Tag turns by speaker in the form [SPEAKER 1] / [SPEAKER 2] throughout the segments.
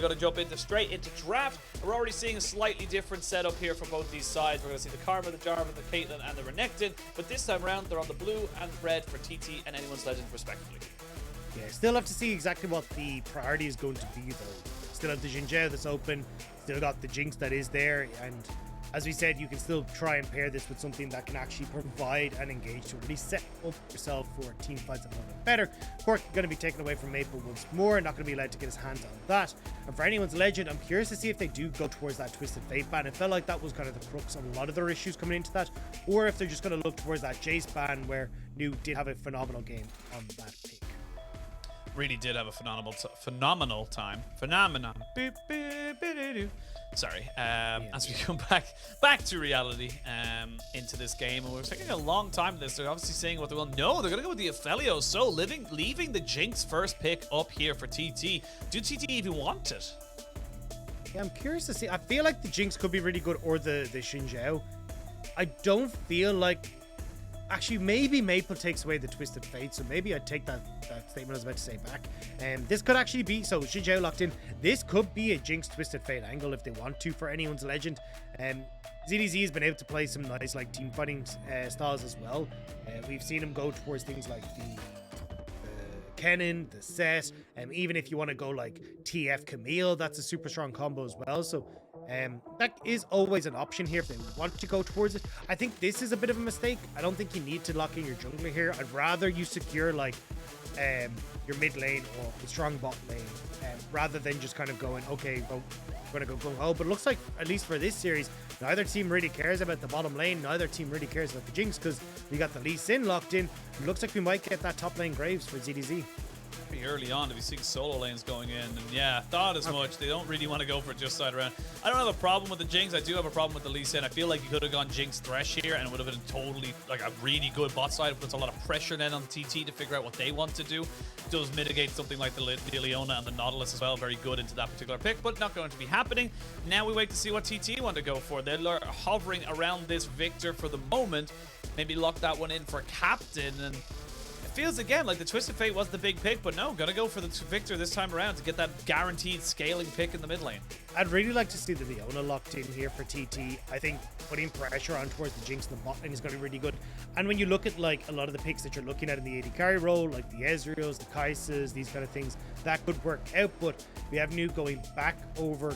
[SPEAKER 1] going to jump straight into draft. We're already seeing a slightly different setup here for both these sides. We're going to see the Karma, the Jarvan, the Caitlyn, and the Renekton. But this time around, they're on the blue and red for TT and Anyone's Legend, respectively.
[SPEAKER 2] Yeah, still have to see exactly what the priority is going to be, though. Still have the Xin Zhao that's open. Still got the Jinx that is there. And as we said, you can still try and pair this with something that can actually provide and engage to really set up yourself for team fights a little bit better. Cork going to be taken away from Maple once more, not going to be allowed to get his hands on that. And for Anyone's Legend, I'm curious to see if they do go towards that Twisted Fate ban. It felt like that was kind of the crux of a lot of their issues coming into that, or if they're just going to look towards that Jace ban, where New did have a phenomenal game on that pick.
[SPEAKER 1] Really did have a phenomenal time. Phenomenon. Sorry. As we come back to reality into this game, and we're taking a long time. They're obviously saying what they will. No, they're gonna go with the Ophelio. So leaving the Jinx first pick up here for TT. Do TT even want it?
[SPEAKER 2] Yeah, I'm curious to see. I feel like the Jinx could be really good, or the Xin Zhao. I don't feel like. Actually, maybe Maple takes away the Twisted Fate, so maybe I'd take that statement I was about to say back. This could actually be, so Xin Zhao locked in, this could be a Jinx Twisted Fate angle if they want to for Anyone's Legend. ZDZ has been able to play some nice like team fighting styles as well. We've seen him go towards things like the Kennen, the Set, even if you want to go like TF Camille, that's a super strong combo as well. So that is always an option here if they want to go towards it. I think this is a bit of a mistake. I don't think you need to lock in your jungler here. I'd rather you secure like your mid lane or the strong bot lane rather than just kind of going, okay, we're going to go gung-ho. But it looks like, at least for this series, neither team really cares about the bottom lane. Neither team really cares about the Jinx because we got the Lee Sin locked in. It looks like we might get that top lane Graves for ZDZ.
[SPEAKER 1] Pretty early on to be seeing solo lanes going in, and yeah, thought as much. They don't really want to go for just side around. I don't have a problem with the Jinx. I do have a problem with the Lee Sin. I feel like you could have gone Jinx Thresh here and it would have been totally like a really good bot side. It puts a lot of pressure then on TT to figure out what they want to do. It does mitigate something like the Leona and the Nautilus as well. Very good into that particular pick, but not going to be happening. Now we wait to see what TT want to go for. They're hovering around this Victor for the moment. Maybe lock that one in for captain, and feels again like the Twisted Fate was the big pick, but no, gonna go for the Victor this time around to get that guaranteed scaling pick in the mid lane.
[SPEAKER 2] I'd really like to see the Leona locked in here for TT. I think putting pressure on towards the Jinx and the bot lane is going to be really good. And when you look at like a lot of the picks that you're looking at in the AD carry role, like the Ezreals, the Kaisas, these kind of things, that could work out. But we have New going back over,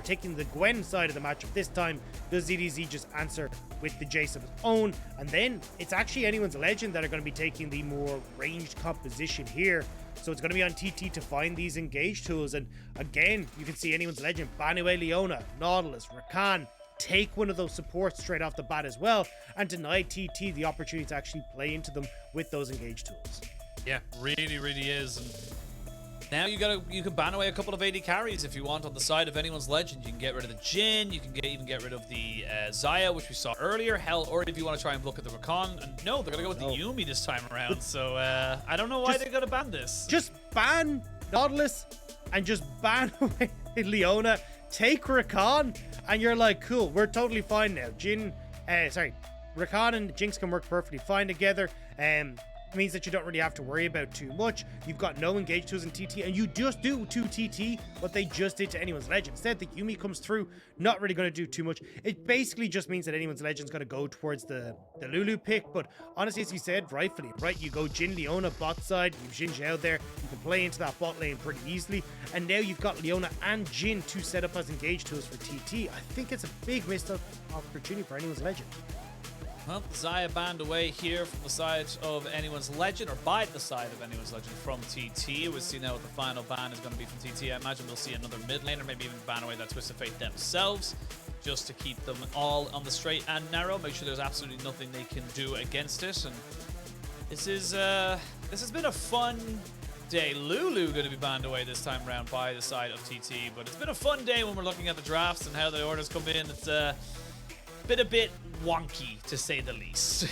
[SPEAKER 2] taking the Gwen side of the matchup this time. Does ZDZ just answer with the Jace of his own? And then it's actually Anyone's Legend that are going to be taking the more ranged composition here. So it's going to be on TT to find these engage tools. And again, you can see Anyone's Legend ban away Leona, Nautilus, Rakan, take one of those supports straight off the bat as well, and deny TT the opportunity to actually play into them with those engage tools. Yeah,
[SPEAKER 1] really is. And now you can ban away a couple of AD carries if you want on the side of Anyone's Legend. You can get rid of the Jhin, you can even get rid of the Xayah, which we saw earlier. Hell, or if you want to try and look at the Rakan. And no, they're going to go with the Yuumi this time around. So I don't know why they're going to ban this.
[SPEAKER 2] Just ban Nautilus and just ban away Leona. Take Rakan, and you're like, cool, we're totally fine now. Rakan and Jinx can work perfectly fine together. Means that you don't really have to worry about too much. You've got no engage tools in TT, and you just do to TT what they just did to Anyone's Legend. Instead, the Yuumi comes through, not really going to do too much. It basically just means that Anyone's Legend's going to go towards the Lulu pick, but honestly, as you said, rightfully, right? You go Jhin, Leona, bot side, you've Xin Zhao there, you can play into that bot lane pretty easily, and now you've got Leona and Jhin to set up as engage tools for TT. I think it's a big missed opportunity for Anyone's Legend.
[SPEAKER 1] Well, Xayah banned away here from the side of Anyone's Legend, or by the side of Anyone's Legend from TT. We'll see now what the final ban is going to be from TT. I imagine we'll see another mid laner, maybe even ban away that Twisted Fate themselves, just to keep them all on the straight and narrow. Make sure there's absolutely nothing they can do against it. And this has been a fun day. Lulu going to be banned away this time around by the side of TT, but it's been a fun day when we're looking at the drafts and how the orders come in. It's been a bit wonky, to say the least.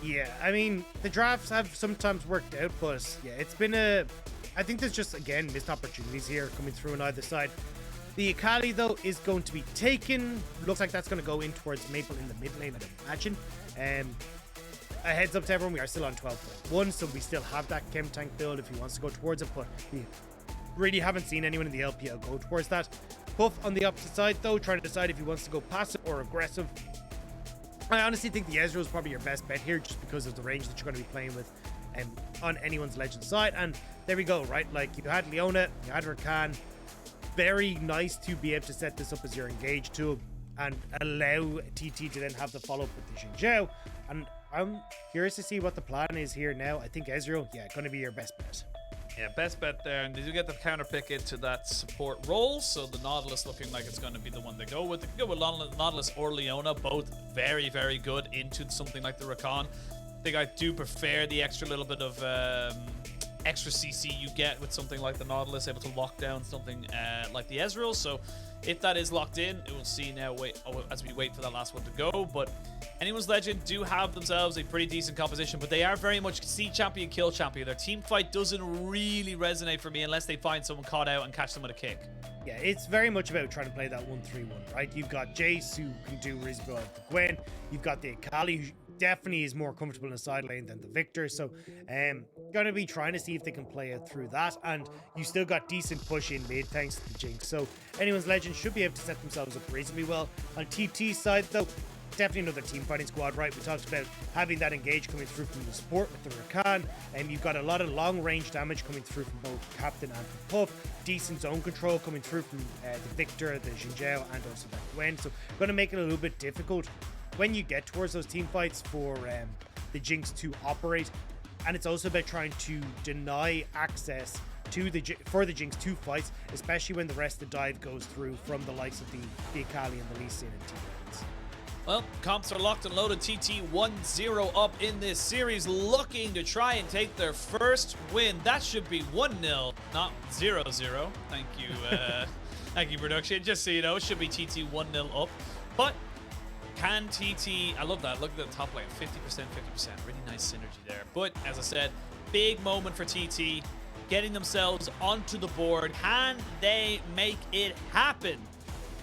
[SPEAKER 2] Yeah, I mean, the drafts have sometimes worked out, but yeah, it's been I think there's just, again, missed opportunities here coming through on either side. The Akali, though, is going to be taken. Looks like that's going to go in towards Maple in the mid lane, I'd imagine. A heads up to everyone, we are still on 12.1, so we still have that Chem Tank build if he wants to go towards it, but Really haven't seen anyone in the LPL go towards that. Puff on the opposite side though, trying to decide if he wants to go passive or aggressive. I honestly think the Ezreal is probably your best bet here just because of the range that you're going to be playing with on anyone's Legend side. And there we go, right? Like, you had Leona, you had Rakan. Very nice to be able to set this up as your engage tool and allow TT to then have the follow-up with the Xingqiao. And I'm curious to see what the plan is here now. I think Ezreal, yeah, going to be your best bet.
[SPEAKER 1] Yeah, best bet there, and they do get the counter pick into that support role, so the Nautilus looking like it's going to be the one they go with. They can go with Nautilus or Leona, both very, very good into something like the Rakan. I think I do prefer the extra little bit of extra CC you get with something like the Nautilus, able to lock down something like the Ezreal. So if that is locked in, we'll see now as we wait for that last one to go. But anyone's Legend do have themselves a pretty decent composition, but they are very much see champion, kill champion. Their team fight doesn't really resonate for me unless they find someone caught out and catch them with a kick.
[SPEAKER 2] Yeah, it's very much about trying to play that 1-3-1, right? You've got Jace, who can do reasonably well with the Gwen. You've got the Akali, who definitely is more comfortable in the side lane than the Victor. So, gonna be trying to see if they can play it through that. And you still got decent push in mid thanks to the Jinx. So, anyone's Legend should be able to set themselves up reasonably well. On TT's side, though, definitely another team fighting squad, right? We talked about having that engage coming through from the support with the Rakan, and you've got a lot of long range damage coming through from both Captain and from Puff, decent zone control coming through from the Victor, the Xingqiao, and also that Gwen. So going to make it a little bit difficult when you get towards those team fights for the Jinx to operate. And it's also about trying to deny access to the Jinx to fights, especially when the rest of the dive goes through from the likes of the Akali and the Lee Sin and teammates.
[SPEAKER 1] Well, comps are locked and loaded. TT 1-0 up in this series, looking to try and take their first win. That should be 1-0, not 0-0. Thank you, thank you, production. Just so you know, it should be TT 1-0 up. But can TT, I love that. Look at the top lane, 50%, 50%. Really nice synergy there. But as I said, big moment for TT, getting themselves onto the board. Can they make it happen?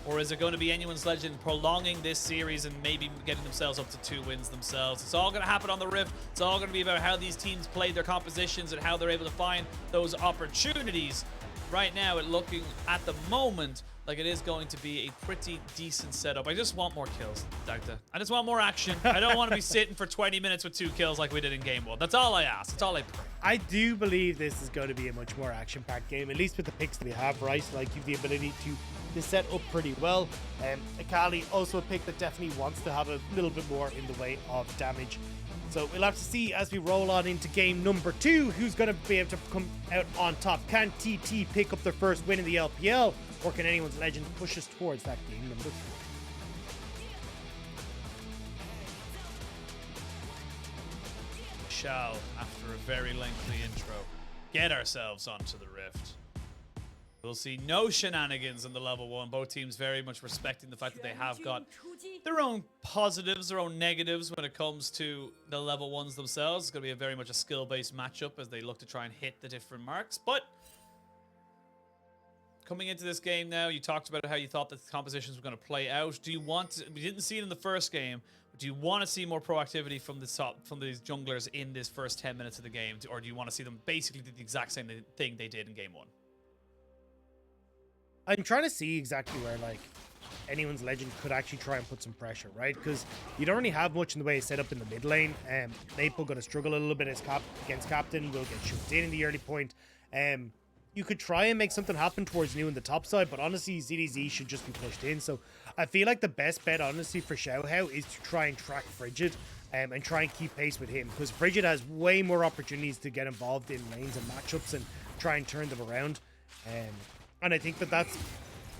[SPEAKER 1] Or is it going to be anyone's Legend prolonging this series and maybe getting themselves up to 2 wins themselves? It's all going to happen on the Rift. It's all going to be about how these teams play their compositions and how they're able to find those opportunities. Right now, it's looking at the moment like it is going to be a pretty decent setup. I just want more kills, Day2. I just want more action. I don't want to be sitting for 20 minutes with 2 kills like we did in Game 1. That's all I ask. That's all I pray.
[SPEAKER 2] I do believe this is going to be a much more action-packed game, at least with the picks that we have, right? Like, you've the ability to set up pretty well. Akali also a pick that definitely wants to have a little bit more in the way of damage. So we'll have to see as we roll on into game number 2 who's going to be able to come out on top. Can TT pick up their first win in the LPL, or can anyone's Legend push us towards that game number 3?
[SPEAKER 1] Shall, after a very lengthy intro, get ourselves onto the Rift. We'll see no shenanigans in the level 1. Both teams very much respecting the fact that they have got their own positives, their own negatives when it comes to the level 1s themselves. It's going to be very much a skill-based matchup as they look to try and hit the different marks. But coming into this game now, you talked about how you thought that the compositions were going to play out. Do you want to, we didn't see it in the first game, but do you want to see more proactivity from these junglers in this first 10 minutes of the game? Or do you want to see them basically do the exact same thing they did in Game 1?
[SPEAKER 2] I'm trying to see exactly where, like, anyone's Legend could actually try and put some pressure, right? Because you don't really have much in the way of setup in the mid lane. Maple going to struggle a little bit against Captain. Will get shoot in the early point. You could try and make something happen towards New in the top side, but honestly, ZDZ should just be pushed in. So I feel like the best bet, honestly, for Xiaohao is to try and track Frigid and try and keep pace with him, because Frigid has way more opportunities to get involved in lanes and matchups and try and turn them around. And I think that that's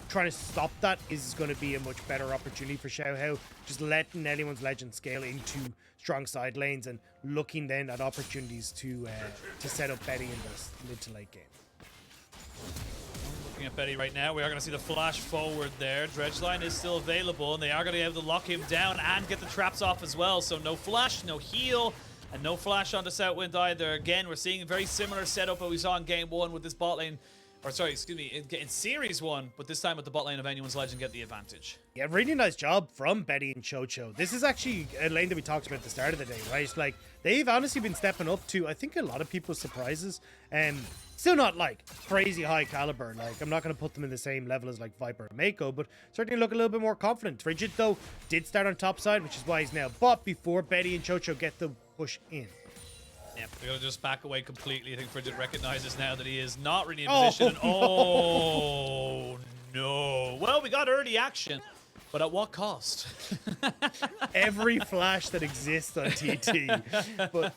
[SPEAKER 2] trying to stop that is going to be a much better opportunity for Xiaohao. Just letting anyone's Legend scale into strong side lanes and looking then at opportunities to set up Betty in the mid to late game.
[SPEAKER 1] Looking at Betty right now, we are going to see the flash forward there. Dredgeline is still available, and they are going to be able to lock him down and get the traps off as well. So no flash, no heal, and no flash onto Southwind either. Again, we're seeing a very similar setup that we saw in Game 1 with this bot lane Or sorry, excuse me, in Series 1, but this time with the bot lane of Anyone's Legend get the advantage.
[SPEAKER 2] Yeah, really nice job from Betty and Chocho. This is actually a lane that we talked about at the start of the day, right? Like, they've honestly been stepping up to, I think, a lot of people's surprises. Still not, like, crazy high caliber. Like, I'm not going to put them in the same level as, like, Viper and Mako, but certainly look a little bit more confident. Frigid, though, did start on top side, which is why he's now bot before Betty and Chocho get the push in.
[SPEAKER 1] Yep, they're going to just back away completely. I think Frigid recognizes now that he is not really in position. And, oh, no. Well, we got early action, but at what cost?
[SPEAKER 2] Every flash that exists on TT. But,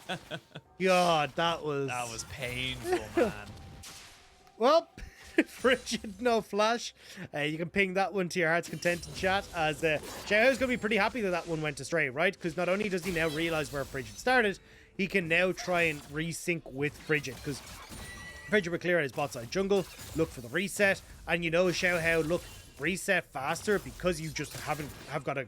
[SPEAKER 2] God, that was...
[SPEAKER 1] That was painful, man.
[SPEAKER 2] Well, Frigid, no flash. You can ping that one to your heart's content in chat, as Xiao's going to be pretty happy that that one went astray, right? Because not only does he now realize where Frigid started, he can now try and resync with Frigid, because Frigid will clear out his bot side jungle, look for the reset, and you know Xiao look, reset faster because you just have got a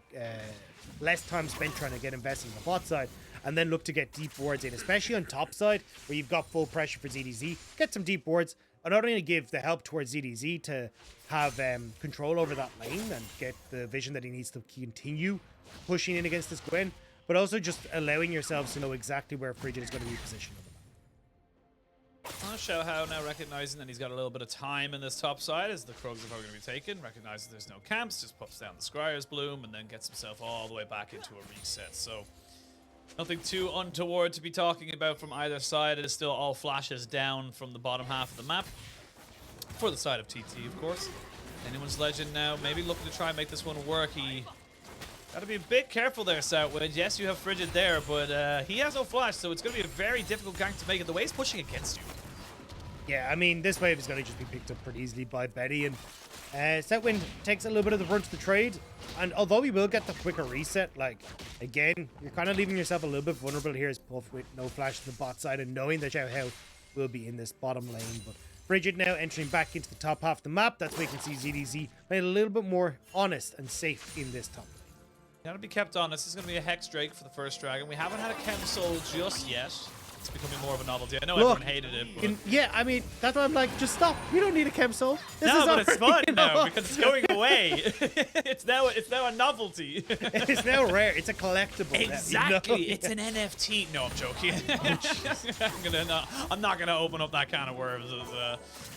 [SPEAKER 2] less time spent trying to get invested in the bot side, and then look to get deep wards in, especially on top side where you've got full pressure for ZDZ. Get some deep wards, and not only give the help towards ZDZ to have control over that lane and get the vision that he needs to continue pushing in against this Gwen, but also just allowing yourselves to know exactly where Frigid is going to be positioned on the map.
[SPEAKER 1] Xiao now recognizing that he's got a little bit of time in this top side as the Krogs are probably going to be taken, recognizes there's no camps, just pops down the Scryer's Bloom and then gets himself all the way back into a reset. So nothing too untoward to be talking about from either side. It is still all flashes down from the bottom half of the map. For the side of TT, of course. Anyone's Legend now, maybe looking to try and make this one work. He got to be a bit careful there, Southwind. Yes, you have Frigid there, but he has no flash, so it's going to be a very difficult gank to make it. The way he's pushing against you.
[SPEAKER 2] Yeah, I mean, this wave is going to just be picked up pretty easily by Betty, and Southwind takes a little bit of the brunt of the trade, and although he will get the quicker reset, like, again, you're kind of leaving yourself a little bit vulnerable here as Puff with no flash to the bot side and knowing that Xiao will be in this bottom lane, but Frigid now entering back into the top half of the map. That's where you can see ZDZ playing a little bit more honest and safe in this top lane.
[SPEAKER 1] Gotta be kept honest. This is gonna be a Hex Drake for the first dragon. We haven't had a Chem Soul just yet. It's becoming more of a novelty. I know everyone hated it, but
[SPEAKER 2] yeah, I mean, that's why I'm like, just stop. We don't need a Chem Soul.
[SPEAKER 1] No, but it's fun now because it's going away. it's now a novelty.
[SPEAKER 2] It's now rare. It's a collectible.
[SPEAKER 1] Exactly. You know? It's an NFT. No, I'm joking. I'm not gonna open up that can of worms.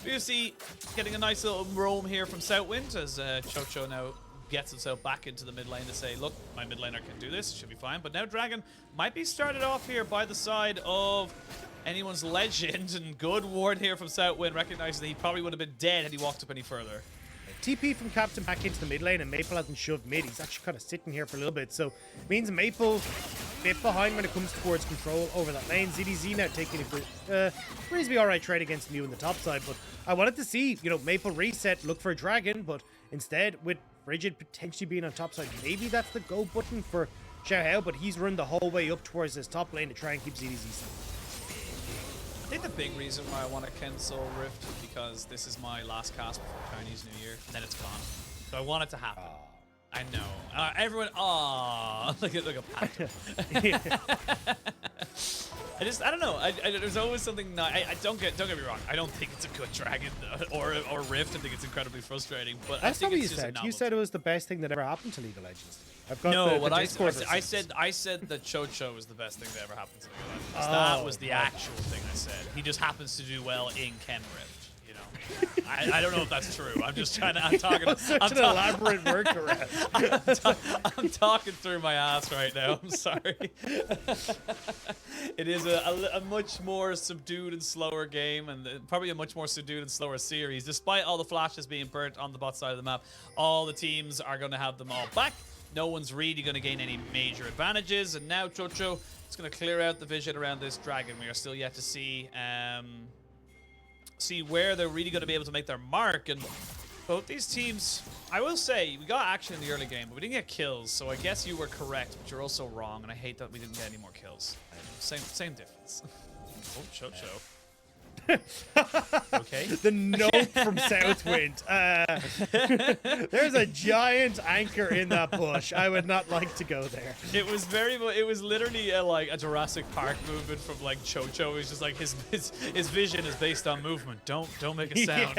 [SPEAKER 1] We see getting a nice little roam here from Southwind as Chocho now gets himself back into the mid lane to say, look, my mid laner can do this, should be fine. But now Dragon might be started off here by the side of Anyone's Legend, and good ward here from Southwind, recognizing that he probably would have been dead had he walked up any further.
[SPEAKER 2] TP from Captain back into the mid lane, and Maple hasn't shoved mid. He's actually kind of sitting here for a little bit, so it means Maple a bit behind when it comes towards control over that lane. ZDZ now taking a reasonably alright trade against Mew in the top side, but I wanted to see, you know, Maple reset, look for a dragon, but instead with Frigid potentially being on top side, maybe that's the go button for Xiao, but he's run the whole way up towards this top lane to try and keep ZDZ safe.
[SPEAKER 1] I think the big reason why I want to cancel Rift is because this is my last cast before Chinese New Year, and then it's gone. So I want it to happen. I know. Everyone, look at I don't know. There's always something. Don't get me wrong. I don't think it's a good dragon or Rift. I think it's incredibly frustrating. But
[SPEAKER 2] that's not what you said. You said it was the best thing that ever happened to League of Legends.
[SPEAKER 1] I said that Chocho was the best thing that ever happened to League of Legends. That was the actual thing I said. He just happens to do well in Chem Rift. You know, I don't know if that's true. I'm just trying to. I'm talking.
[SPEAKER 2] Such an elaborate workaround.
[SPEAKER 1] I'm talking through my ass right now. I'm sorry. It is a much more subdued and slower game, and probably a much more subdued and slower series. Despite all the flashes being burnt on the bot side of the map, all the teams are going to have them all back. No one's really going to gain any major advantages, and now Chocho is going to clear out the vision around this dragon. We are still yet to see where they're really going to be able to make their mark, and both these teams, I will say, we got action in the early game, but we didn't get kills, so I guess you were correct, but you're also wrong, and I hate that we didn't get any more kills. Same difference. Oh, Chocho. Okay.
[SPEAKER 2] The note from Southwind. There's a giant anchor in that bush. I would not like to go there.
[SPEAKER 1] It was it was literally like a Jurassic Park movement from like Chocho. It's just like his vision is based on movement. Don't make a sound.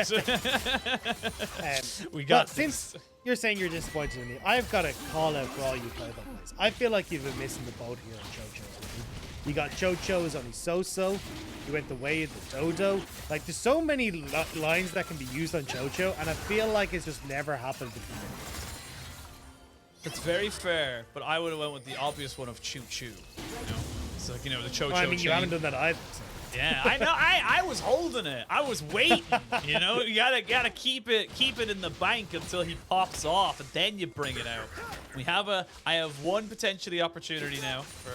[SPEAKER 1] We got
[SPEAKER 2] but since you're saying you're disappointed in me, I've got a call out for all you play that plays. I feel like you've been missing the boat here on Chocho. You got Chocho is only so-so. You went the way of the Dodo. Like, there's so many lines that can be used on Chocho, and I feel like it's just never happened before.
[SPEAKER 1] It's very fair, but I would have went with the obvious one of Choo Choo. You know, it's like, you know, the Chocho.
[SPEAKER 2] Well, I mean,
[SPEAKER 1] chain.
[SPEAKER 2] you haven't done that either. So.
[SPEAKER 1] Yeah, I know. I was holding it. I was waiting. You know, you gotta keep it in the bank until he pops off, and then you bring it out. I have one potentially opportunity now for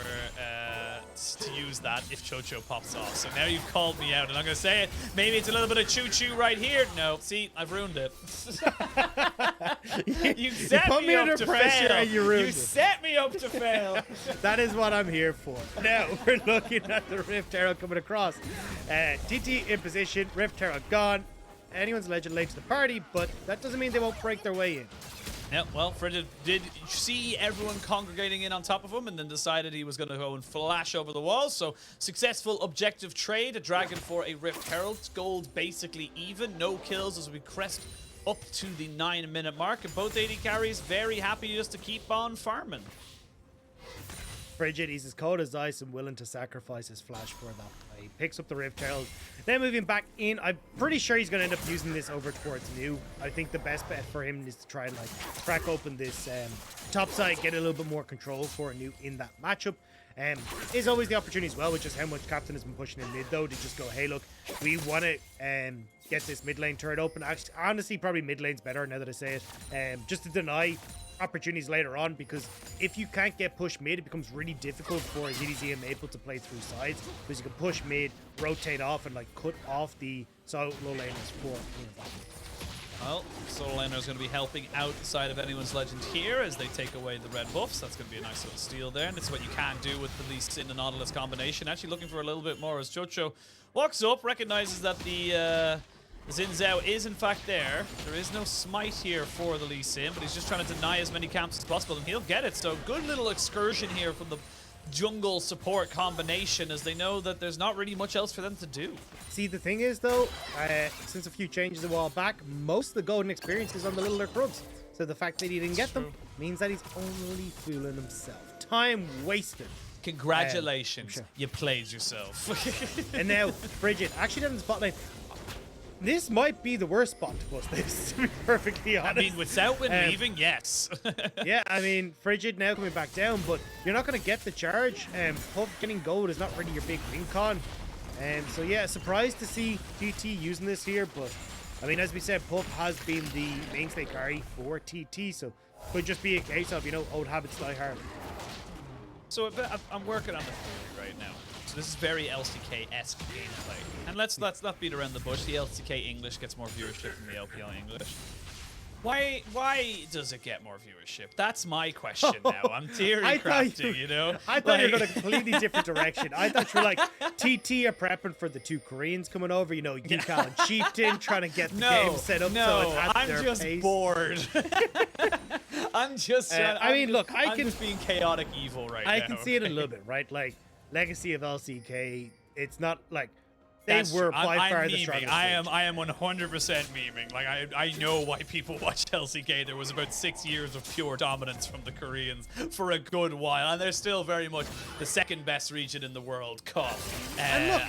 [SPEAKER 1] to use that if Chocho pops off. So now you've called me out, and I'm gonna say it. Maybe it's a little bit of Choo Choo right here. No, see, I've ruined it. You set
[SPEAKER 2] me
[SPEAKER 1] up
[SPEAKER 2] under
[SPEAKER 1] to
[SPEAKER 2] pressure
[SPEAKER 1] fail.
[SPEAKER 2] and you ruined it.
[SPEAKER 1] Set me up to fail.
[SPEAKER 2] That is what I'm here for. Now we're looking at the Rift Arrow coming across. TT in position, Rift Arrow gone. Anyone's legend late to the party, but that doesn't mean they won't break their way in.
[SPEAKER 1] Yeah, well, Frigid did see everyone congregating in on top of him and then decided he was going to go and flash over the wall. So, successful objective trade. A Dragon for a Rift Herald. Gold basically even. No kills as we crest up to the 9-minute mark. And both AD carries very happy just to keep on farming.
[SPEAKER 2] Frigid, he's as cold as ice and willing to sacrifice his flash for that play. He picks up the Rift Herald. Then moving back in, I'm pretty sure he's going to end up using this over towards New. I think the best bet for him is to try and like crack open this top side, get a little bit more control for New in that matchup. Is always the opportunity as well, which is how much Captain has been pushing in mid though, to just go, hey look, we want to get this mid lane turret open. Actually, honestly, probably mid lane's better now that I say it. Just to deny opportunities later on, because if you can't get pushed mid, it becomes really difficult for ZDZ and Maple to play through sides, because you can push mid, rotate off, and like cut off the solo laners for
[SPEAKER 1] Well, solo laner is going to be helping outside of anyone's legend here as they take away the red buffs. That's going to be a nice little steal there, and it's what you can do with the Lee Sin and Nautilus combination. Actually looking for a little bit more as Chocho walks up, recognizes that the Xin Zhao is in fact there. There is no smite here for the Lee Sin, but he's just trying to deny as many camps as possible, and he'll get it. So good little excursion here from the jungle support combination, as they know that there's not really much else for them to do.
[SPEAKER 2] See, the thing is though, since a few changes a while back, most of the golden experience is on the Little Crubs. So the fact that he didn't get them means that he's only fooling himself. Time wasted.
[SPEAKER 1] Congratulations,
[SPEAKER 2] sure.
[SPEAKER 1] you played yourself.
[SPEAKER 2] And now, Frigid, actually down in the spotlight. This might be the worst spot to bust this, to be perfectly honest.
[SPEAKER 1] I mean, with Southwind leaving, yes.
[SPEAKER 2] Yeah, I mean, Frigid now coming back down, but you're not going to get the charge. Puff getting gold is not really your big win con. So yeah, surprised to see TT using this here, but I mean, as we said, Puff has been the mainstay carry for TT, so could just be a case of, you know, old habits die hard.
[SPEAKER 1] So I'm working on the theory right now. So this is very LCK-esque gameplay. And let's not beat around the bush. The LCK English gets more viewership than the LPL English. Why does it get more viewership? That's my question now. I'm theory crafting, you know?
[SPEAKER 2] I thought you were going a completely different direction. I thought you were like, TT are prepping for the two Koreans coming over, you know, Yukal and Chieftain trying to get the game set up so it's at their pace.
[SPEAKER 1] I'm just bored. I'm just
[SPEAKER 2] I'm
[SPEAKER 1] just being chaotic evil right now.
[SPEAKER 2] I can see it a little bit, right? Like, Legacy of LCK, it's not like they were by far the strongest.
[SPEAKER 1] I am 100% memeing. Like I know why people watch LCK. There was about 6 years of pure dominance from the Koreans for a good while, and they're still very much the second best region in the world.
[SPEAKER 2] And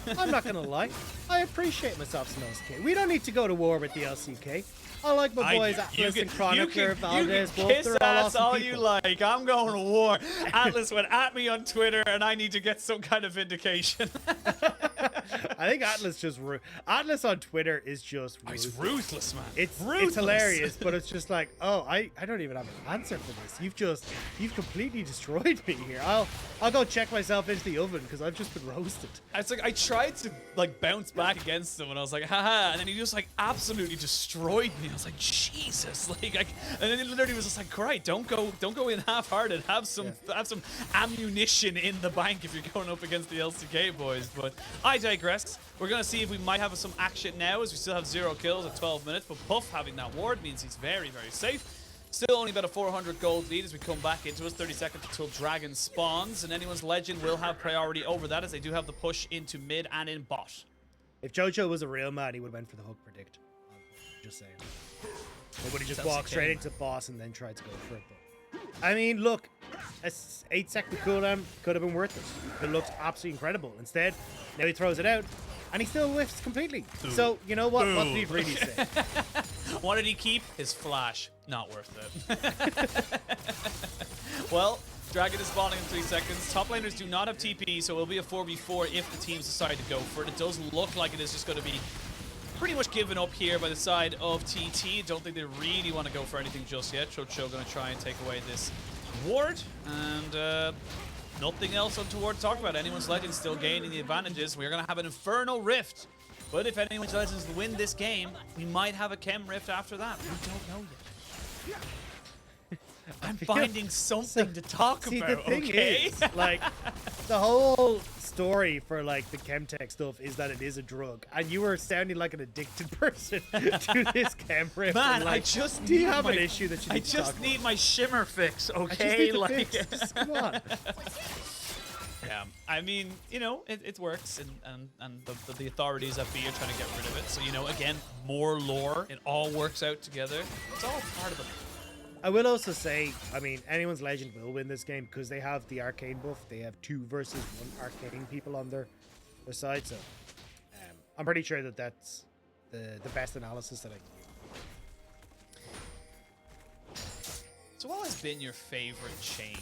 [SPEAKER 2] look, I'm not gonna lie, I appreciate myself some LCK. We don't need to go to war with the LCK. I like my boys Atlas and Chronicler, Valdez,
[SPEAKER 1] you
[SPEAKER 2] Wolf.
[SPEAKER 1] kiss
[SPEAKER 2] They're all
[SPEAKER 1] ass
[SPEAKER 2] awesome
[SPEAKER 1] all
[SPEAKER 2] people.
[SPEAKER 1] you like. I'm going to war. Atlas went at me on Twitter, and I need to get some kind of vindication.
[SPEAKER 2] I think Atlas just Atlas on Twitter is just ruthless.
[SPEAKER 1] He's ruthless, man.
[SPEAKER 2] It's
[SPEAKER 1] ruthless.
[SPEAKER 2] hilarious, but it's just like, oh, I don't even have an answer for this. You've completely destroyed me here. I'll go check myself into the oven because I've just been roasted.
[SPEAKER 1] It's like I tried to like bounce back against him, and I was like, haha, and then he just like absolutely destroyed me. I was like, Jesus, like, and then he literally was just like, great, don't go in half-hearted. Have some ammunition in the bank if you're going up against the LCK boys. But I digress. seconds. We're going to see if we might have some action now, as we still have 0 kills at 12 minutes. But Puff having that ward means he's very, very safe. Still only about a 400 gold lead as we come back into us. 30 seconds until Dragon spawns. And anyone's Legend will have priority over that, as they do have the push into mid and in bot.
[SPEAKER 2] If Jojo was a real man, he would have went for the hook predict. Just saying. Nobody just walked straight into boss and then tried to go for it. But, I mean, look, a 8-second cooldown could have been worth it. It looks absolutely incredible. Instead, now he throws it out, and he still whiffs completely. Ooh. So, you know what? Ooh. What did he really say?
[SPEAKER 1] What did he keep? His flash. Not worth it. Well, Dragon is spawning in 3 seconds. Top laners do not have TP, so it will be a 4v4 if the teams decide to go for it. It does look like it is just going to be pretty much given up here by the side of TT. Don't think they really want to go for anything just yet. Chocho going to try and take away this ward, and nothing else untoward to talk about. Anyone's Legends still gaining the advantages. We're going to have an Infernal Rift, but if Anyone's Legends win this game, we might have a Chem Rift after that. We don't know yet. I'm finding something to talk about,
[SPEAKER 2] the thing is, like, the whole story for, like, the Chemtech stuff is that it is a drug, and you were sounding like an addicted person to this Chem Rift.
[SPEAKER 1] Man,
[SPEAKER 2] like,
[SPEAKER 1] I just
[SPEAKER 2] do you have an issue that you need
[SPEAKER 1] I just need my shimmer fix, okay?
[SPEAKER 2] Like, just, come on.
[SPEAKER 1] Yeah, I mean, you know, it works, and the authorities at B are trying to get rid of it. So, you know, again, more lore. It all works out together. It's all part of the...
[SPEAKER 2] I will also say, I mean, Anyone's Legend will win this game because they have the arcane buff. They have 2 versus 1 arcane people on their side, so I'm pretty sure that that's the best analysis that I can give.
[SPEAKER 1] So what has been your favorite change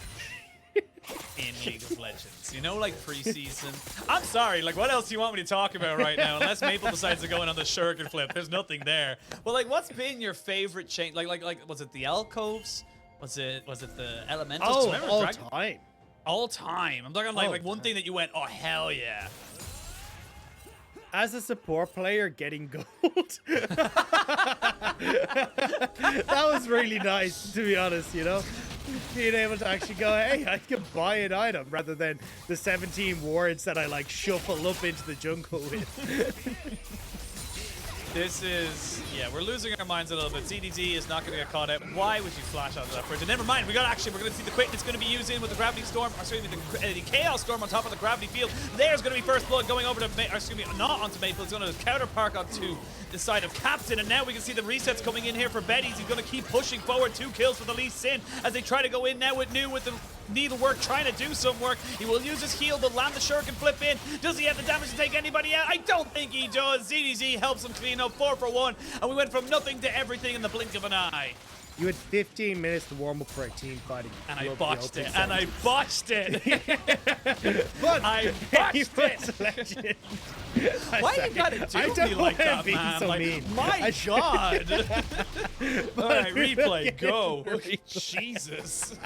[SPEAKER 1] in League of Legends? You know, like preseason? I'm sorry, like, what else do you want me to talk about right now? Unless Maple decides to go in on the shuriken flip, there's nothing there. But like, what's been your favorite change? Like, was it the alcoves? Was it the elementals?
[SPEAKER 2] Oh, all time.
[SPEAKER 1] All time. I'm talking like one thing that you went, oh hell yeah.
[SPEAKER 2] As a support player, getting gold. That was really nice, to be honest, you know? Being able to actually go, hey, I can buy an item, rather than the 17 wards that I, like, shuffle up into the jungle with.
[SPEAKER 1] This is, yeah, we're losing our minds a little bit. CDZ is not going to get caught out. Why would you flash out of that bridge? And never mind, we're going to see the quickness going to be used in with the Gravity Storm, or excuse me, the Chaos Storm on top of the Gravity Field. There's going to be first blood going over to, not onto Maple. It's going to counter park onto the side of Captain, and now we can see the resets coming in here for Betty's. He's going to keep pushing forward. 2 kills for the Lee Sin as they try to go in now with New with the needlework, trying to do some work. He will use his heal, but land the shuriken flip in. Does he have the damage to take anybody out? I don't think he does. ZDZ helps him clean up 4 for 1, and we went from nothing to everything in the blink of an eye.
[SPEAKER 2] You had 15 minutes to warm up for a team fighting.
[SPEAKER 1] And I botched it. And I botched it.
[SPEAKER 2] But
[SPEAKER 1] I botched it. Why you gotta do me like that, man?
[SPEAKER 2] So
[SPEAKER 1] like,
[SPEAKER 2] mean.
[SPEAKER 1] My God. All right, replay, go. Jesus.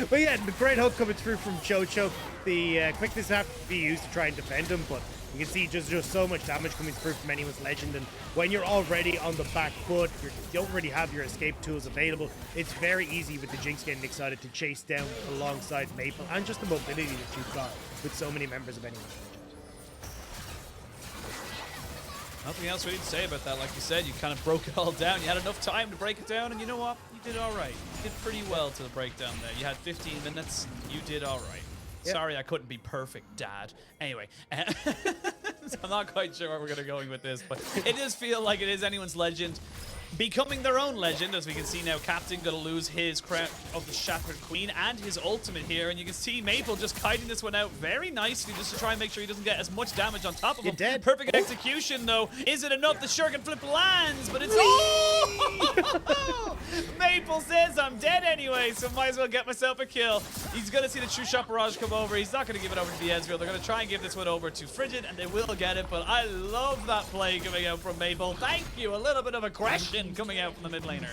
[SPEAKER 2] But yeah, the great hook coming through from Chocho. The quickness have to be used to try and defend him, but you can see just so much damage coming through from Anyone's Legend, and when you're already on the back foot, you don't really have your escape tools available. It's very easy with the Jinx getting excited to chase down alongside Maple, and just the mobility that you've got with so many members of Anyone's Legend.
[SPEAKER 1] Nothing else really to say about that. Like you said, you kind of broke it all down. You had enough time to break it down, and you know what? You did all right. You did pretty well to the breakdown there. You had 15 minutes. You did all right. Yep. Sorry I couldn't be perfect, Dad. Anyway, so I'm not quite sure where we're going to go with this, but it does feel like it is Anyone's Legend becoming their own legend. As we can see now, Captain going to lose his crown of the Shattered Queen and his ultimate here, and you can see Maple just kiting this one out very nicely just to try and make sure he doesn't get as much damage on top of him.
[SPEAKER 2] Dead.
[SPEAKER 1] Perfect execution though. Is it enough? The shuriken flip lands, but it's oh! Maple says I'm dead anyway, so might as well get myself a kill. He's going to see the True Shot Barrage come over. He's not going to give it over to the Ezreal. They're going to try and give this one over to Frigid, and they will get it, but I love that play coming out from Maple. Thank you. A little bit of aggression coming out from the mid laner.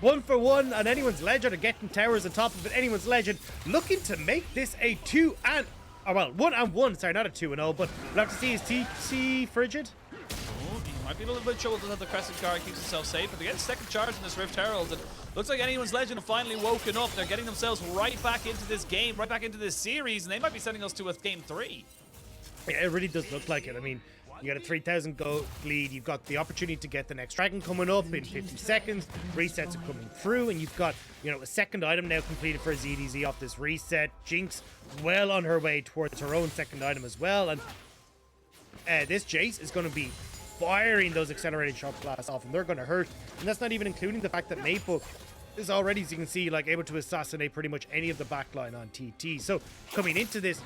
[SPEAKER 2] 1 for 1 on Anyone's Legend, are getting towers on top of it. Anyone's Legend looking to make this a 2 and, oh well, 1 and 1, sorry, not a 2-0, but we'll have to see his TC Frigid.
[SPEAKER 1] Oh, he might be a little bit trouble to have the Crescent Guard, keeps himself safe, but they get second charge in this Rift Herald, and looks like Anyone's Legend have finally woken up. They're getting themselves right back into this game, right back into this series, and they might be sending us to a game 3.
[SPEAKER 2] Yeah, it really does look like it. I mean, you got a 3,000 gold lead. You've got the opportunity to get the next dragon coming up in 50 seconds. Resets are coming through, and you've got, you know, a second item now completed for ZDZ off this reset. Jinx well on her way towards her own second item as well, and this Jace is going to be firing those accelerated shot blasts off, and they're going to hurt. And that's not even including the fact that Maple is already, as you can see, like able to assassinate pretty much any of the backline on TT. So coming into this,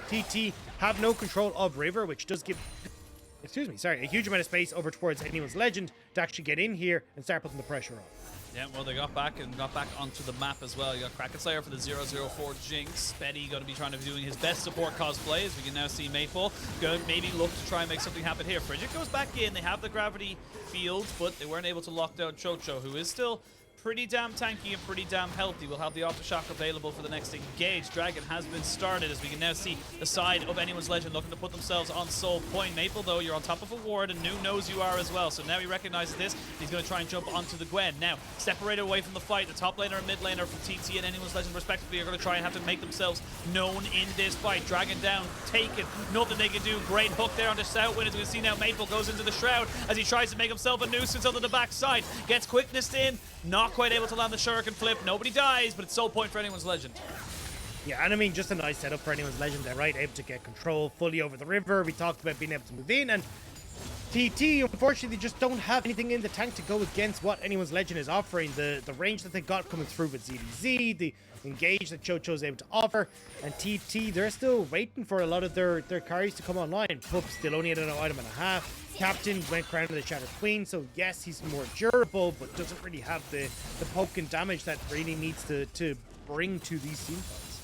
[SPEAKER 2] TT have no control of River, which does give, a huge amount of space over towards anyone's Legend to actually get in here and start putting the pressure on.
[SPEAKER 1] Yeah, well, they got back onto the map as well. You got Kraken Slayer for the 004 Jinx. Betty going to be trying to be doing his best support cosplay, as we can now see Maple go maybe look to try and make something happen here. Frigid goes back in. They have the gravity field, but they weren't able to lock down Chocho, who is still pretty damn tanky and pretty damn healthy. We'll have the Aftershock available for the next engage. Dragon has been started, as we can now see the side of anyone's Legend looking to put themselves on Soul Point. Maple, though, you're on top of a ward, and New knows you are as well. So now he recognizes this. He's going to try and jump onto the Gwen. Now, separated away from the fight, the top laner and mid laner from TT and anyone's Legend respectively are going to try and have to make themselves known in this fight. Dragon down, taken, nothing they can do. Great hook there on the Southwind. As we can see now, Maple goes into the Shroud as he tries to make himself a nuisance onto the backside. Gets quickness in, not quite able to land the shuriken flip. Nobody dies, but it's Soul Point for anyone's Legend.
[SPEAKER 2] Yeah, and I mean, just a nice setup for anyone's Legend there, right? Able to get control fully over the river. We talked about being able to move in, and TT, unfortunately, just don't have anything in the tank to go against what anyone's Legend is offering. The range that they got coming through with ZDZ, the engage that Chocho is able to offer, and TT, they're still waiting for a lot of their carries to come online. Pup still only at an item and a half. Captain went crown to the Shattered Queen, so yes, he's more durable, but doesn't really have the poke and damage that really needs to bring to these team fights.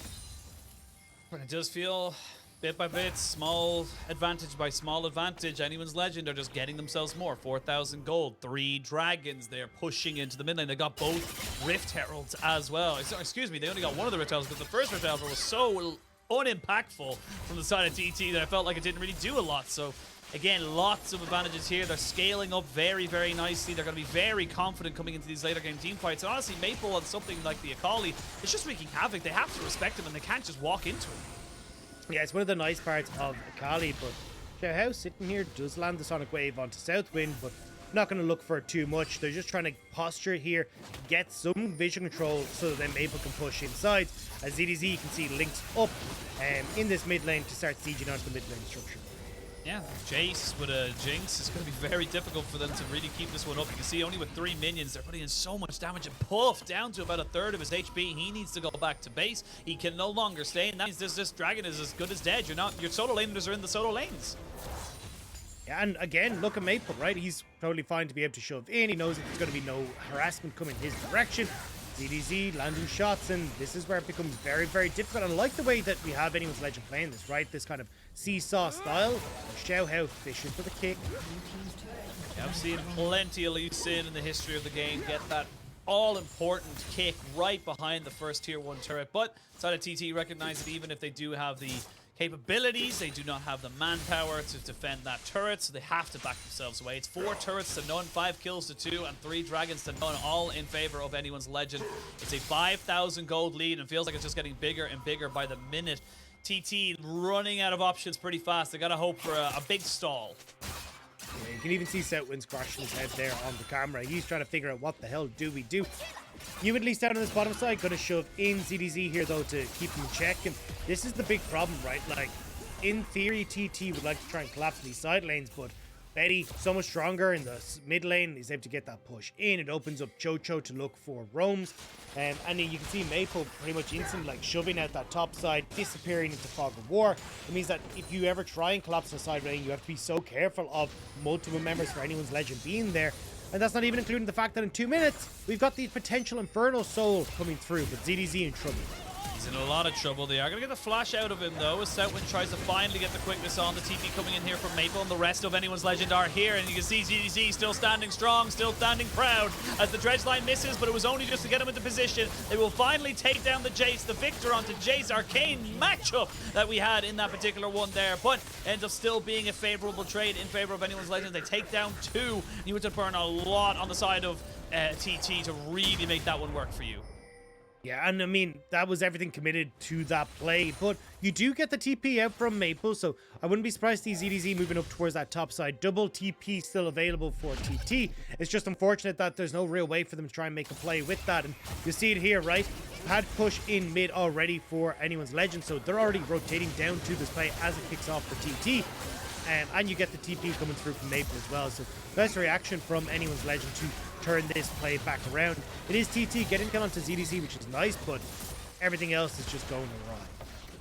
[SPEAKER 1] And it does feel bit by bit, small advantage by small advantage. Anyone's Legend are just getting themselves more. 4,000 gold, 3 dragons. They're pushing into the mid lane. They got both Rift Heralds as well. Excuse me, they only got one of the Rift Heralds, because the first Rift Herald was so unimpactful from the side of TT that I felt like it didn't really do a lot. So again, lots of advantages here. They're scaling up very, very nicely. They're going to be very confident coming into these later game team fights. And honestly, Maple on something like the Akali is just wreaking havoc. They have to respect him, and they can't just walk into him.
[SPEAKER 2] Yeah, it's one of the nice parts of Akali, but Xiao sitting here does land the Sonic Wave onto Southwind, but not going to look for too much. They're just trying to posture here, get some vision control so that then Maple can push inside. As ZDZ, you can see, links up in this mid lane to start sieging onto the mid lane structure.
[SPEAKER 1] Yeah, Jace with a Jinx is going to be very difficult for them to really keep this one up. You can see only with 3 minions, they're putting in so much damage, and Puff down to about 1/3 of his HP. He needs to go back to base. He can no longer stay, and that means this dragon is as good as dead. Your solo laners are in the solo lanes.
[SPEAKER 2] Yeah, and again, look at Maple, right? He's totally fine to be able to shove in. He knows that there's going to be no harassment coming his direction. ZDZ landing shots, and this is where it becomes very, very difficult. And I like the way that we have anyone's Legend playing this, right? This kind of seesaw style. Xiao fishing for the kick.
[SPEAKER 1] Yeah, I've seen plenty of Lee Sin in the history of the game get that all-important kick right behind the first tier 1 turret. But side of TT recognize that even if they do have the capabilities, they do not have the manpower to defend that turret, so they have to back themselves away. It's 4 turrets to none, 5 kills to 2, and 3 dragons to none, all in favor of anyone's Legend. It's a 5,000 gold lead, and feels like it's just getting bigger and bigger by the minute. TT running out of options pretty fast. They gotta hope for a big stall.
[SPEAKER 2] Yeah, you can even see Southwind scratching his head there on the camera. He's trying to figure out what the hell do we do. You at least down on this bottom side, gonna shove in ZDZ here though to keep him in check, and this is the big problem, right? Like, in theory, TT would like to try and collapse these side lanes, but Betty, so much stronger in the mid lane, is able to get that push in. It opens up Chocho to look for roams. And you can see Maple pretty much instantly like shoving out that top side, disappearing into Fog of War. It means that if you ever try and collapse the side lane, you have to be so careful of multiple members for anyone's Legend being there. And that's not even including the fact that in 2 minutes, we've got the potential Infernal Soul coming through, but ZDZ in trouble.
[SPEAKER 1] He's in a lot of trouble. They are going to get the flash out of him, though, as Southwind tries to finally get the quickness on. The TP coming in here from Maple, and the rest of anyone's Legend are here. And you can see ZDZ still standing strong, still standing proud, as the dredge line misses, but it was only just to get him into position. They will finally take down the Jace, the victor onto Jace. Arcane matchup that we had in that particular one there, but ends up still being a favorable trade in favor of anyone's Legend. They take down 2. You had to burn a lot on the side of TT to really make that one work for you.
[SPEAKER 2] Yeah, and I mean, that was everything committed to that play, but you do get the TP out from Maple, so I wouldn't be surprised to see ZDZ moving up towards that top side. Double TP still available for TT. It's just unfortunate that there's no real way for them to try and make a play with that, and you see it here, right? Had push in mid already for Anyone's Legend, so they're already rotating down to this play as it kicks off for TT. And you get the TP coming through from Maple as well. So best reaction from Anyone's Legend to turn this play back around. It is TT getting kill onto ZDC, which is nice, but everything else is just going awry.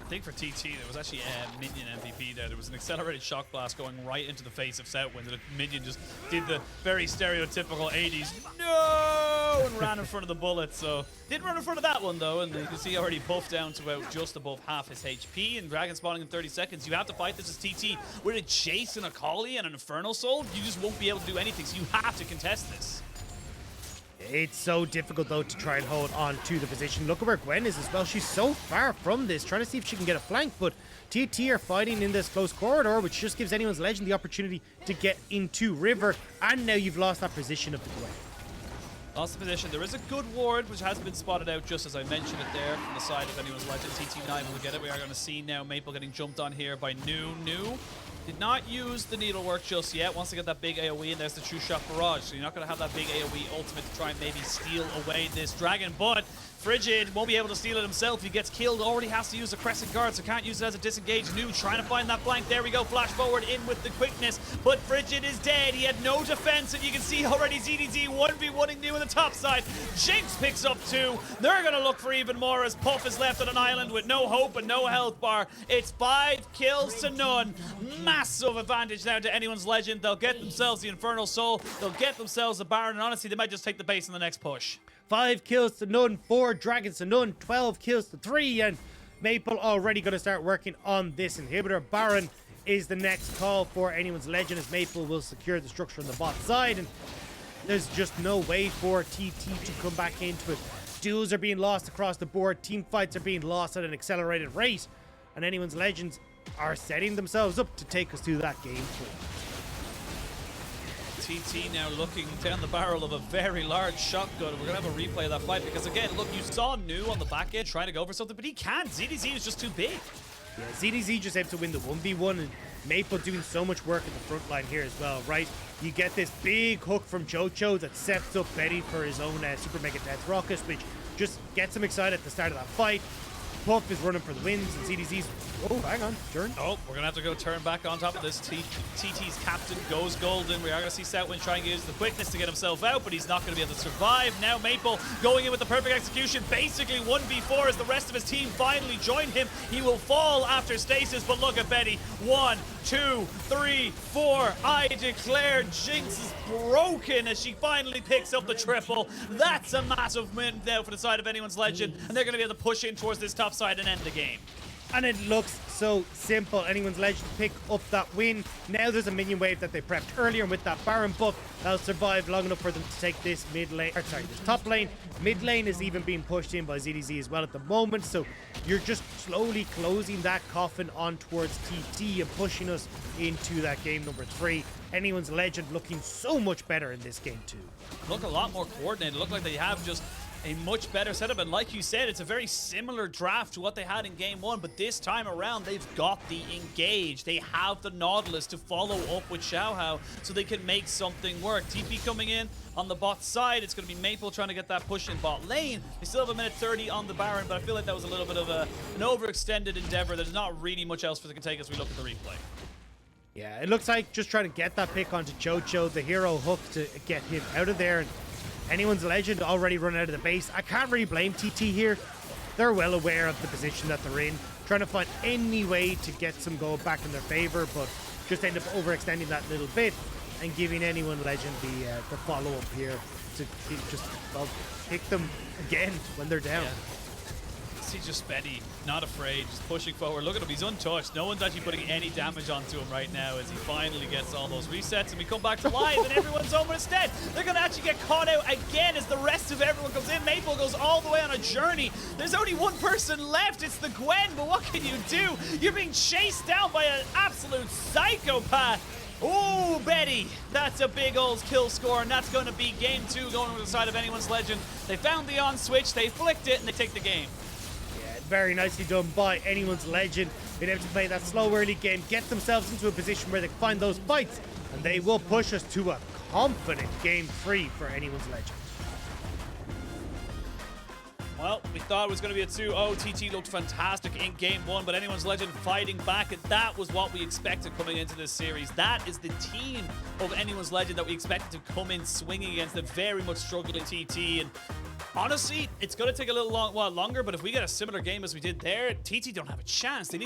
[SPEAKER 1] I think for TT, there was actually a minion MVP there. There was an accelerated shock blast going right into the face of Southwind. The minion just did the very stereotypical 80s no and ran in front of the bullet. So didn't run in front of that one though, and you can see he already buffed down to about just above half his HP. And Dragon spawning in 30 seconds. You have to fight this as TT with a Chase and a Collie and an Infernal Soul. You just won't be able to do anything. So you have to contest this.
[SPEAKER 2] It's so difficult, though, to try and hold on to the position. Look at where Gwen is as well. She's so far from this, trying to see if she can get a flank, but TT are fighting in this close corridor, which just gives Anyone's Legend the opportunity to get into River, and now you've lost that position of the Gwen.
[SPEAKER 1] Lost the position. There is a good ward, which has been spotted out just as I mentioned it there from the side of Anyone's Legend. TT not able to get it. We are going to see now Maple getting jumped on here by New. Did not use the needlework just yet. Wants to get that big AoE, and there's the true shot barrage. So you're not going to have that big AoE ultimate to try and maybe steal away this dragon. But Frigid won't be able to steal it himself. He gets killed. Already has to use a crescent guard, so can't use it as a disengage. New trying to find that flank. There we go. Flash forward in with the quickness. But Frigid is dead. He had no defense, and you can see already ZDZ 1v1ing New on the top side. Jinx picks up 2. They're going to look for even more as Puff is left on an island with no hope and no health bar. It's 5 kills to none. Massive advantage now to Anyone's Legend. They'll get themselves the Infernal Soul. They'll get themselves the Baron, and honestly, they might just take the base in the next push.
[SPEAKER 2] 5 kills to none, 4 dragons to none, 12 kills to 3, and Maple already going to start working on this inhibitor. Baron is the next call for Anyone's Legend, as Maple will secure the structure on the bot side, and there's just no way for TT to come back into it. Duels are being lost across the board, team fights are being lost at an accelerated rate, and Anyone's Legends are setting themselves up to take us to that game 4.
[SPEAKER 1] TT now looking down the barrel of a very large shotgun. We're going to have a replay of that fight because, again, look, you saw New on the back end trying to go for something, but he can't. ZDZ is just too big.
[SPEAKER 2] Yeah, ZDZ just able to win the 1v1, and Maple doing so much work at the front line here as well, right? You get this big hook from Jojo that sets up Betty for his own Super Mega Death Rocket, which just gets him excited at the start of that fight. Puff is running for the wins, and ZDZ's... Oh, hang on. Turn.
[SPEAKER 1] Oh, we're going to have to go turn back on top of this. TT's captain goes golden. We are going to see Southwind try and use the quickness to get himself out, but he's not going to be able to survive. Now Maple going in with the perfect execution. Basically 1v4 as the rest of his team finally join him. He will fall after stasis, but look at Betty. 1, 2, 3, 4. I declare Jinx is broken as she finally picks up the triple. That's a massive win now for the side of Anyone's Legend, and they're going to be able to push in towards this top side and end the game.
[SPEAKER 2] And it looks so simple. Anyone's Legend pick up that win. Now there's a minion wave that they prepped earlier, and with that Baron buff, that'll survive long enough for them to take this mid lane, or sorry, this top lane. Mid lane is even being pushed in by ZDZ as well at the moment, so you're just slowly closing that coffin on towards TT and pushing us into that game number 3. Anyone's Legend looking so much better in this game too.
[SPEAKER 1] Look a lot more coordinated. Look like they have just a much better setup, and like you said, it's a very similar draft to what they had in game 1, but this time around they've got the engage. They have the Nautilus to follow up with Xiaohao so they can make something work. TP coming in on the bot side. It's going to be Maple trying to get that push in bot lane. They still have a minute 30 on the Baron, but I feel like that was a little bit of an overextended endeavor. There's not really much else for they can take as we look at the replay.
[SPEAKER 2] Yeah, it looks like just trying to get that pick onto Jojo, the hero hook to get him out of there. And Anyone's Legend already run out of the base. I can't really blame TT here. They're well aware of the position that they're in, trying to find any way to get some goal back in their favor, but just end up overextending that little bit and giving Anyone's Legend the follow-up here to just pick them again when they're down.
[SPEAKER 1] Yeah. See just Betty, not afraid, just pushing forward. Look at him, he's untouched. No one's actually putting any damage onto him right now as he finally gets all those resets, and we come back to live and everyone's over instead. They're going to actually get caught out again as the rest of everyone comes in. Maple goes all the way on a journey. There's only one person left, it's the Gwen, but what can you do? You're being chased down by an absolute psychopath. Ooh, Betty! That's a big old kill score, and that's going to be game 2 going to the side of Anyone's Legend. They found the on switch, they flicked it, and they take the game.
[SPEAKER 2] Yeah, very nicely done by Anyone's Legend. Being able to play that slow early game, get themselves into a position where they can find those fights, and they will push us to a confident game 3 for Anyone's Legend.
[SPEAKER 1] Well, we thought it was going to be a 2-0. TT looked fantastic in game 1, but Anyone's Legend fighting back, and that was what we expected coming into this series. That is the team of Anyone's Legend that we expected to come in swinging against the very much struggling TT. And honestly, it's going to take a little while longer, but if we get a similar game as we did there, TT don't have a chance. They need